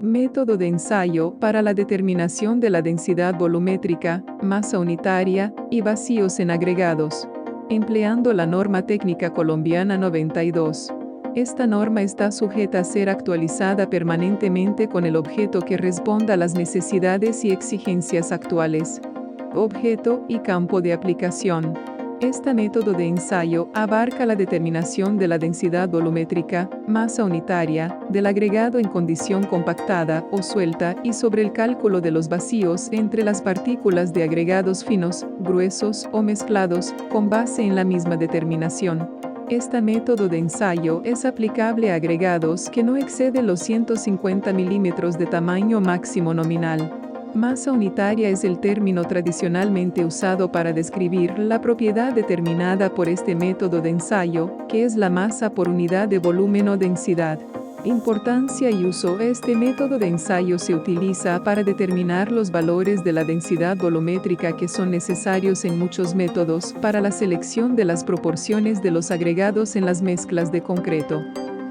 Método de ensayo para la determinación de la densidad volumétrica, masa unitaria y vacíos en agregados. Empleando la norma técnica colombiana 92. Esta norma está sujeta a ser actualizada permanentemente con el objeto que responda a las necesidades y exigencias actuales. Objeto y campo de aplicación. Este método de ensayo abarca la determinación de la densidad volumétrica, masa unitaria, del agregado en condición compactada o suelta y sobre el cálculo de los vacíos entre las partículas de agregados finos, gruesos o mezclados, con base en la misma determinación. Este método de ensayo es aplicable a agregados que no exceden los 150 milímetros de tamaño máximo nominal. Masa unitaria es el término tradicionalmente usado para describir la propiedad determinada por este método de ensayo, que es la masa por unidad de volumen o densidad. Importancia y uso. Este método de ensayo se utiliza para determinar los valores de la densidad volumétrica que son necesarios en muchos métodos para la selección de las proporciones de los agregados en las mezclas de concreto.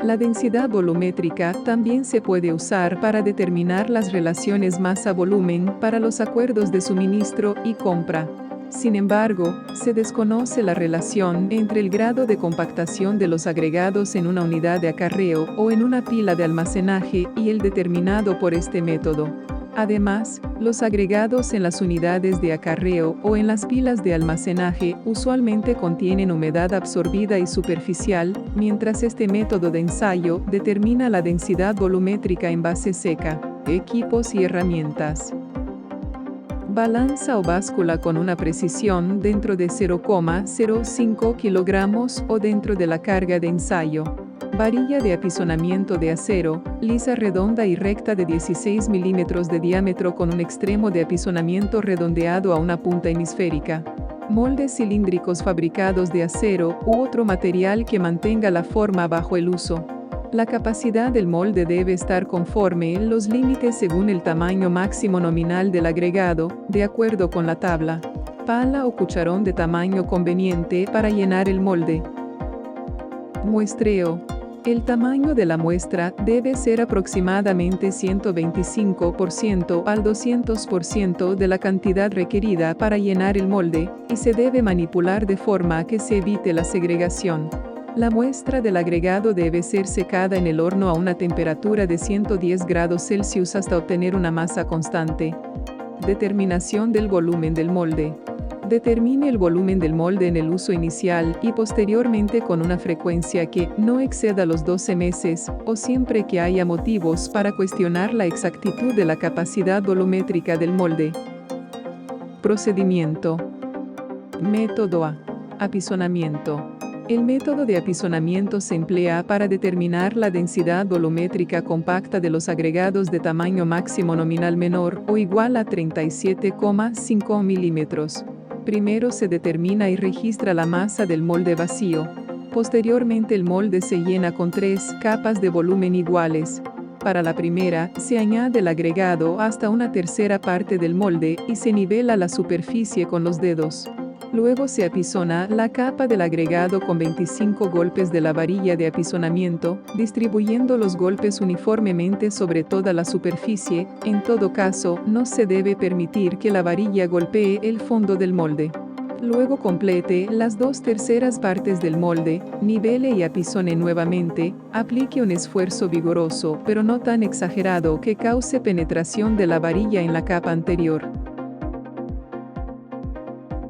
La densidad volumétrica también se puede usar para determinar las relaciones masa-volumen para los acuerdos de suministro y compra. Sin embargo, se desconoce la relación entre el grado de compactación de los agregados en una unidad de acarreo o en una pila de almacenaje y el determinado por este método. Además, los agregados en las unidades de acarreo o en las pilas de almacenaje usualmente contienen humedad absorbida y superficial, mientras este método de ensayo determina la densidad volumétrica en base seca. Equipos y herramientas. Balanza o báscula con una precisión dentro de 0,05 kilogramos o dentro de la carga de ensayo. Varilla de apisonamiento de acero, lisa redonda y recta de 16 milímetros de diámetro con un extremo de apisonamiento redondeado a una punta hemisférica. Moldes cilíndricos fabricados de acero u otro material que mantenga la forma bajo el uso. La capacidad del molde debe estar conforme en los límites según el tamaño máximo nominal del agregado, de acuerdo con la tabla. Pala o cucharón de tamaño conveniente para llenar el molde. Muestreo. El tamaño de la muestra debe ser aproximadamente 125% al 200% de la cantidad requerida para llenar el molde, y se debe manipular de forma que se evite la segregación. La muestra del agregado debe ser secada en el horno a una temperatura de 110 grados Celsius hasta obtener una masa constante. Determinación del volumen del molde. Determine el volumen del molde en el uso inicial y posteriormente con una frecuencia que no exceda los 12 meses, o siempre que haya motivos para cuestionar la exactitud de la capacidad volumétrica del molde. Procedimiento. Método A. Apisonamiento. El método de apisonamiento se emplea para determinar la densidad volumétrica compacta de los agregados de tamaño máximo nominal menor o igual a 37,5 milímetros. Primero se determina y registra la masa del molde vacío. Posteriormente el molde se llena con 3 capas de volumen iguales. Para la primera, se añade el agregado hasta una tercera parte del molde y se nivela la superficie con los dedos. Luego se apisona la capa del agregado con 25 golpes de la varilla de apisonamiento, distribuyendo los golpes uniformemente sobre toda la superficie. En todo caso, no se debe permitir que la varilla golpee el fondo del molde. Luego complete las 2/3 partes del molde, nivele y apisone nuevamente, aplique un esfuerzo vigoroso, pero no tan exagerado que cause penetración de la varilla en la capa anterior.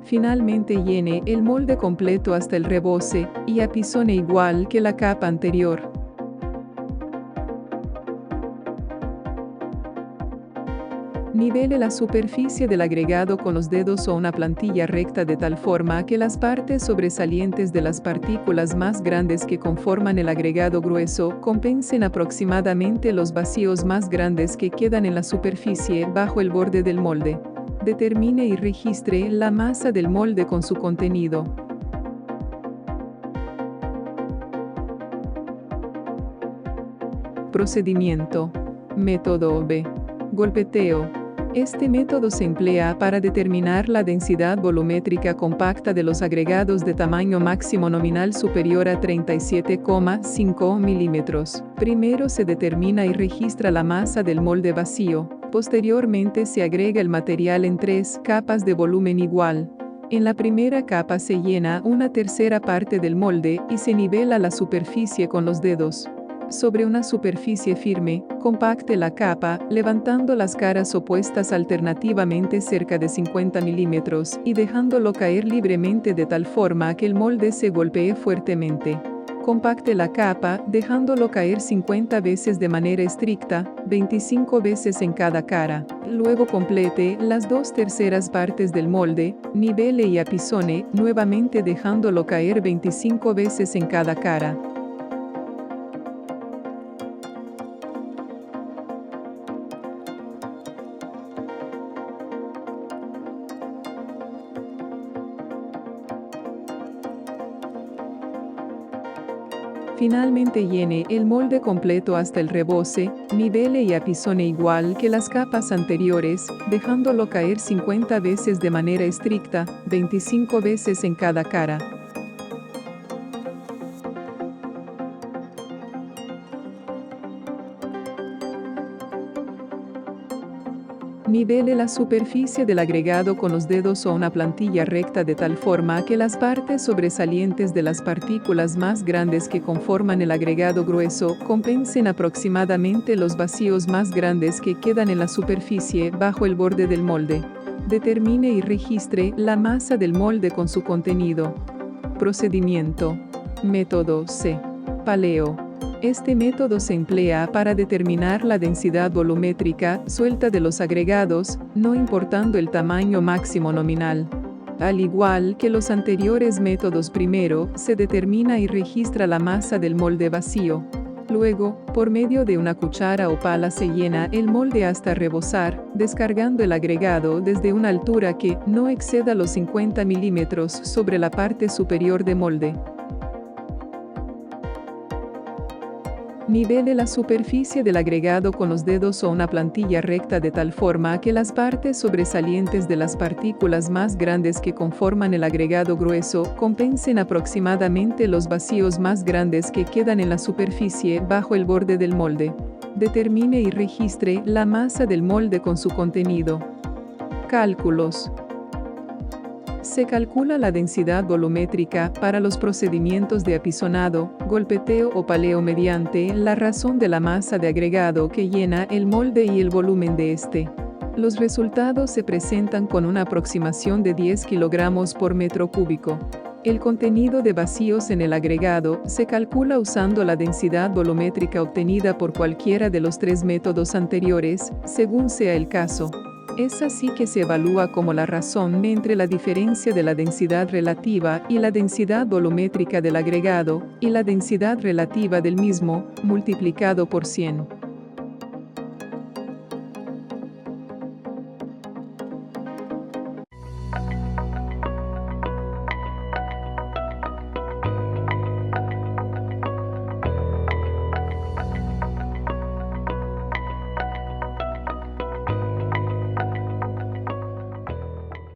Finalmente llene el molde completo hasta el rebose, y apisone igual que la capa anterior. Nivele la superficie del agregado con los dedos o una plantilla recta de tal forma que las partes sobresalientes de las partículas más grandes que conforman el agregado grueso compensen aproximadamente los vacíos más grandes que quedan en la superficie bajo el borde del molde. Determine y registre la masa del molde con su contenido. Procedimiento. Método B. Golpeteo. Este método se emplea para determinar la densidad volumétrica compacta de los agregados de tamaño máximo nominal superior a 37,5 milímetros. Primero se determina y registra la masa del molde vacío. Posteriormente se agrega el material en 3 capas de volumen igual. En la primera capa se llena una tercera parte del molde y se nivela la superficie con los dedos. Sobre una superficie firme, compacte la capa, levantando las caras opuestas alternativamente cerca de 50 milímetros y dejándolo caer libremente de tal forma que el molde se golpee fuertemente. Compacte la capa, dejándolo caer 50 veces de manera estricta, 25 veces en cada cara. Luego complete las 2/3 partes del molde, nivele y apisone, nuevamente dejándolo caer 25 veces en cada cara. Finalmente llene el molde completo hasta el rebose, nivele y apisone igual que las capas anteriores, dejándolo caer 50 veces de manera estricta, 25 veces en cada cara. Nivele la superficie del agregado con los dedos o una plantilla recta de tal forma que las partes sobresalientes de las partículas más grandes que conforman el agregado grueso compensen aproximadamente los vacíos más grandes que quedan en la superficie bajo el borde del molde. Determine y registre la masa del molde con su contenido. Procedimiento. Método C. Paleo. Este método se emplea para determinar la densidad volumétrica suelta de los agregados, no importando el tamaño máximo nominal. Al igual que los anteriores métodos, primero se determina y registra la masa del molde vacío. Luego, por medio de una cuchara o pala se llena el molde hasta rebosar, descargando el agregado desde una altura que no exceda los 50 milímetros sobre la parte superior del molde. Nivele la superficie del agregado con los dedos o una plantilla recta de tal forma que las partes sobresalientes de las partículas más grandes que conforman el agregado grueso compensen aproximadamente los vacíos más grandes que quedan en la superficie bajo el borde del molde. Determine y registre la masa del molde con su contenido. Cálculos. Se calcula la densidad volumétrica para los procedimientos de apisonado, golpeteo o paleo mediante la razón de la masa de agregado que llena el molde y el volumen de este. Los resultados se presentan con una aproximación de 10 kilogramos por metro cúbico. El contenido de vacíos en el agregado se calcula usando la densidad volumétrica obtenida por cualquiera de los 3 métodos anteriores, según sea el caso. Es así que se evalúa como la razón entre la diferencia de la densidad relativa y la densidad volumétrica del agregado, y la densidad relativa del mismo, multiplicado por 100.